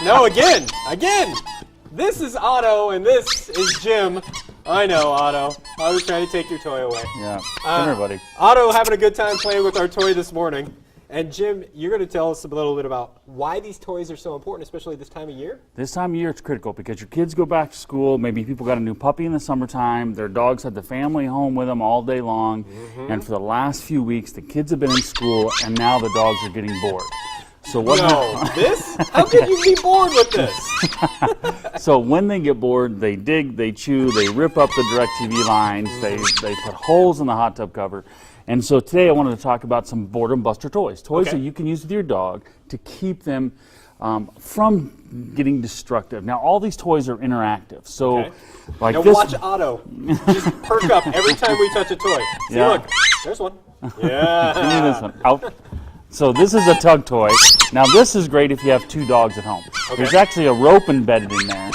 No, again. This is Otto, and this is Jim. I know, Otto. I was trying to take your toy away. Yeah, come here, buddy. Otto having a good time playing with our toy this morning. And Jim, you're going to tell us a little bit about why these toys are so important, especially this time of year? This time of year it's critical because your kids go back to school, maybe people got a new puppy in the summertime, their dogs had the family home with them all day long, and for the last few weeks the kids have been in school and now the dogs are getting bored. So what this? How could you be bored with this? So when they get bored, they dig, they chew, they rip up the DirecTV lines, they put holes in the hot tub cover. And so today I wanted to talk about some boredom buster toys. Toys that you can use with your dog to keep them from getting destructive. Now all these toys are interactive. So like now this. Watch Otto just perk up every time we touch a toy. See, look, there's one. Yeah. Give me this one. Out. So this is a tug toy. Now this is great if you have two dogs at home. There's actually a rope embedded in there,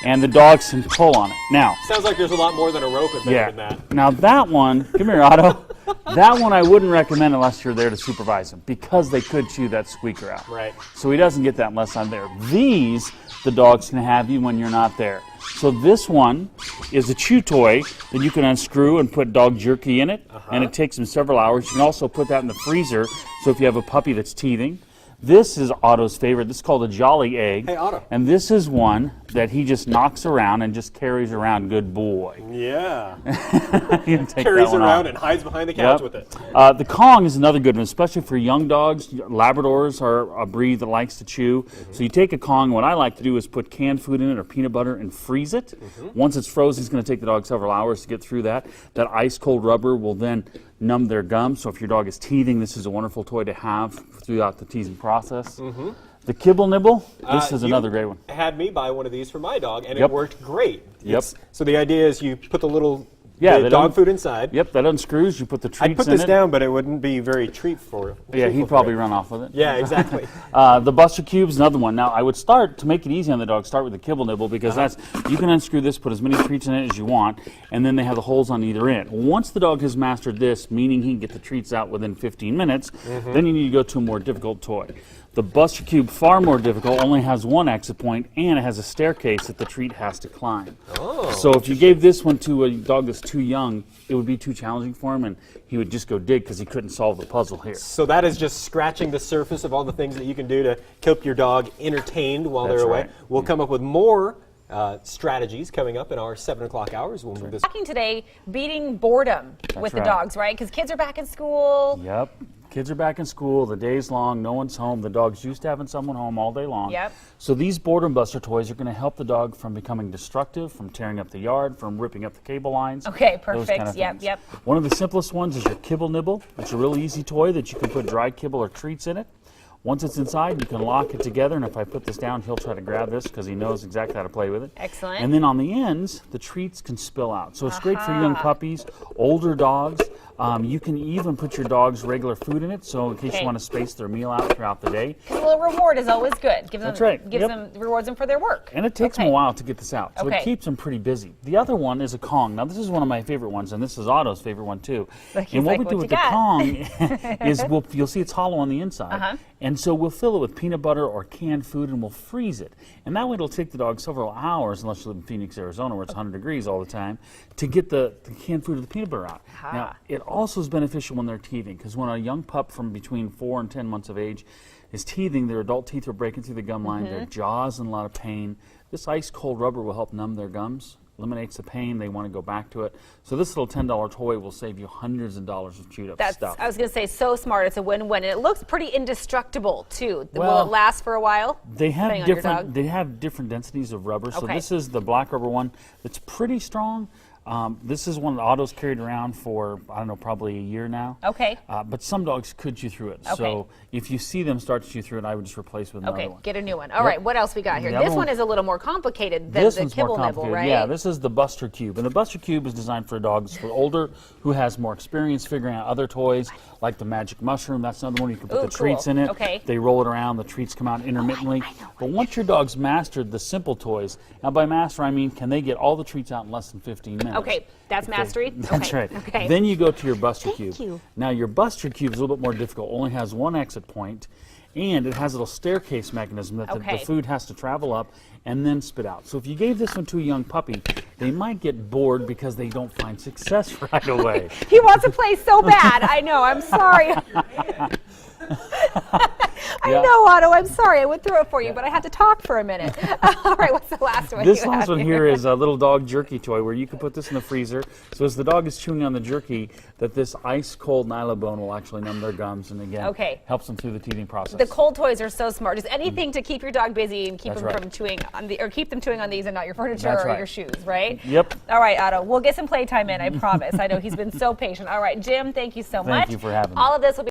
and the dogs can pull on it. Now, sounds like there's a lot more than a rope embedded in that. Now that one, come here, Otto. That one I wouldn't recommend unless you're there to supervise him because they could chew that squeaker out. Right. So he doesn't get that unless I'm there. These, the dogs can have you when you're not there. So this one is a chew toy that you can unscrew and put dog jerky in it, and it takes them several hours. You can also put that in the freezer, so if you have a puppy that's teething. This is Otto's favorite. This is called a Jolly Egg. Hey, Otto. And this is one that he just knocks around and just carries around. Good boy. Yeah. Carries around and hides behind the couch with it. The Kong is another good one, especially for young dogs. Labradors are a breed that likes to chew. So you take a Kong. What I like to do is put canned food in it or peanut butter and freeze it. Once it's frozen, it's going to take the dog several hours to get through that. That ice-cold rubber will then numb their gums. So if your dog is teething, this is a wonderful toy to have throughout the teething process. The Kibble Nibble, this is another great one. Had me buy one of these for my dog, and it worked great. Yep. So the idea is you put the little dog food inside. Yep, that unscrews. You put the treats in it. I'd put this down, but it wouldn't be very treat for. Yeah, he'd probably run off with it. Yeah, exactly. The Buster Cube's another one. Now, I would start, to make it easy on the dog, start with the Kibble Nibble because that's, you can unscrew this, put as many treats in it as you want, and then they have the holes on either end. Once the dog has mastered this, meaning he can get the treats out within 15 minutes, then you need to go to a more difficult toy. The Buster Cube, far more difficult, only has one exit point, and it has a staircase that the treat has to climb. So if you gave this one to a dog that's too young, it would be too challenging for him, and he would just go dig because he couldn't solve the puzzle here. So that is just scratching the surface of all the things that you can do to keep your dog entertained while they're away. We'll come up with more strategies coming up in our 7 o'clock hours. We'll move this. Talking today, beating boredom with the dogs, right? Because kids are back in school. Yep. Kids are back in school, the day's long, no one's home. The dog's used to having someone home all day long. Yep. So these boredom buster toys are going to help the dog from becoming destructive, from tearing up the yard, from ripping up the cable lines. Okay, perfect. Those kind of things. One of the simplest ones is your Kibble Nibble. It's a really easy toy that you can put dry kibble or treats in it. Once it's inside, you can lock it together, and if I put this down, he'll try to grab this because he knows exactly how to play with it. Excellent. And then on the ends, the treats can spill out. So it's great for young puppies, older dogs. You can even put your dog's regular food in it, so in case you want to space their meal out throughout the day. A little reward is always good. Gives them rewards them for their work. And it takes them a while to get this out, so it keeps them pretty busy. The other one is a Kong. Now this is one of my favorite ones, and this is Otto's favorite one too. And what we do with the Kong is you'll see it's hollow on the inside, and so we'll fill it with peanut butter or canned food, and we'll freeze it. And that way it'll take the dog several hours, unless you live in Phoenix, Arizona, where it's 100 degrees all the time, to get the canned food or the peanut butter out. Now, it also is beneficial when they're teething, because when a young pup from between 4 and 10 months of age is teething, their adult teeth are breaking through the gum line, their jaw's in a lot of pain. This ice-cold rubber will help numb their gums, eliminates the pain, they want to go back to it. So this little $10 toy will save you hundreds of dollars of chewed up stuff. I was going to say, so smart, it's a win-win, and it looks pretty indestructible too. Will it last for a while? They have different densities of rubber. So this is the black rubber one that's pretty strong. This is one that Otto's carried around for, I don't know, probably a year now. Okay. But some dogs could chew through it. So if you see them start to chew through it, I would just replace with another one. Get a new one. All right, what else we got here? This one is a little more complicated than the Kibble Nibble, right? Yeah, this is the Buster Cube. And the Buster Cube is designed for dogs who are older, who has more experience figuring out other toys, like the Magic Mushroom. That's another one. You can put the treats in it. They roll it around. The treats come out intermittently. But once your dog's mastered the simple toys, now by master I mean, can they get all the treats out in less than 15 minutes? Okay, that's mastery? That's right. Okay. Then you go to your Buster Cube. Now your Buster Cube is a little bit more difficult. Only has one exit point, And it has a little staircase mechanism that the food has to travel up and then spit out. So if you gave this one to a young puppy, they might get bored because they don't find success right away. He wants to play so bad. I know. I'm sorry. I know, Otto. I'm sorry. I went through it for you, but I had to talk for a minute. All right, what's the last one? This last one here is a little dog jerky toy where you can put this in the freezer. So as the dog is chewing on the jerky, that this ice cold nylabone will actually numb their gums and again helps them through the teething process. The cold toys are so smart. Just anything to keep your dog busy and keep them from chewing on or keep them chewing on these and not your furniture or your shoes, right? Yep. All right, Otto. We'll get some playtime in. I promise. I know he's been so patient. All right, Jim. Thank you so much. Thank you for having me. All of this will be